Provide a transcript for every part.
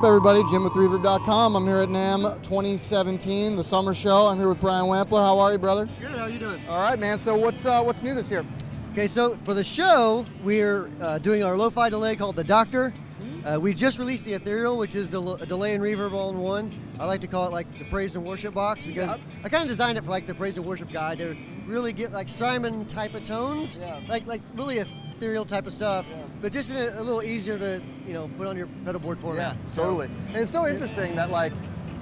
up, everybody? Jim with Reverb.com. I'm here at Namm 2017, the summer show. I'm here with Brian Wampler. How are you, brother? Good. How you doing? All right, man. So what's new this year? Okay, so for the show, we're doing our lo-fi delay called the Doctor. We just released the Ethereal, which is a delay and reverb all in one. I like to call it like the praise and worship box because I kind of designed it for like the praise and worship guy to really get like Strymon type of tones, like really ethereal type of stuff, but just in a little easier to put on your pedal board format. Yeah, totally. And it's so interesting that like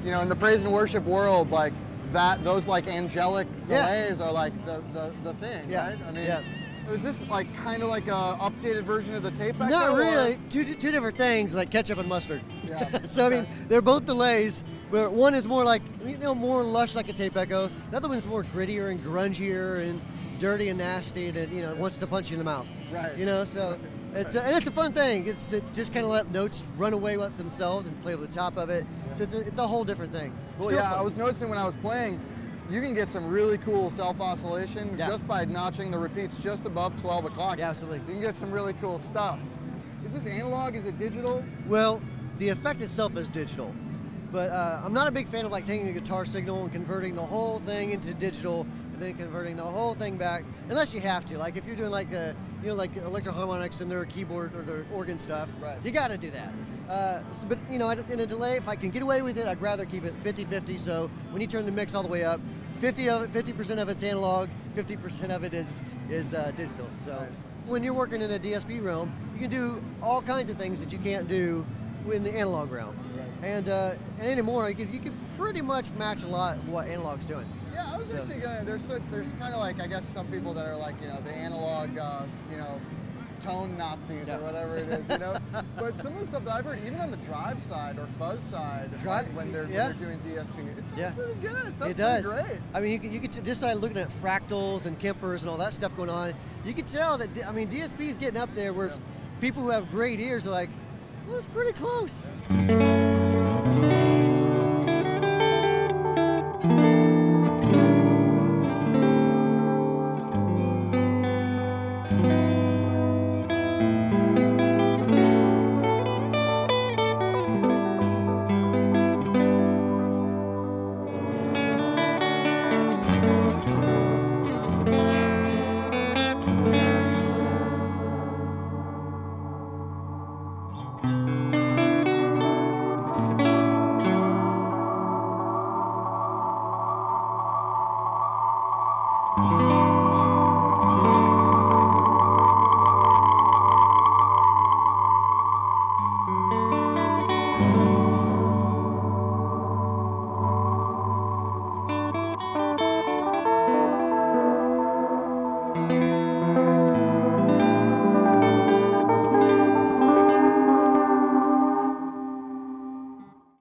in the praise and worship world, like those like angelic delays are like the thing, right? I mean, is this like kind of like a updated version of the tape echo? Not really. Two different things, like ketchup and mustard. Yeah. So I mean, they're both delays, but one is more like more lush like a tape echo. The other one's more grittier and grungier and dirty and nasty, and wants to punch you in the mouth. Right. So it's a fun thing. It's to just kind of let notes run away with themselves and play over the top of it. So it's a whole different thing. Well, yeah, I was noticing when I was playing, you can get some really cool self-oscillation just by notching the repeats just above 12 o'clock. Yeah, absolutely. You can get some really cool stuff. Is this analog? Is it digital? Well, the effect itself is digital, but I'm not a big fan of like taking a guitar signal and converting the whole thing into digital and then converting the whole thing back, unless you have to. Like if you're doing like like electro-harmonics and their keyboard or their organ stuff, you got to do that. But in a delay, if I can get away with it, I'd rather keep it 50-50. So when you turn the mix all the way up, 50% of it's analog, 50% of it is digital. So when you're working in a DSP realm, you can do all kinds of things that you can't do in the analog realm. And anymore, you can pretty much match a lot of what analog's doing. Yeah, I was actually gonna. There's kind of like, I guess, some people that are like the analog tone Nazis or whatever it is, But some of the stuff that I've heard, even on the drive side or fuzz side, when they're doing DSP, it sounds pretty good. It sounds pretty great. I mean, you could just start looking at fractals and Kempers and all that stuff going on. You can tell that DSP is getting up there where people who have great ears are like, well, it's pretty close.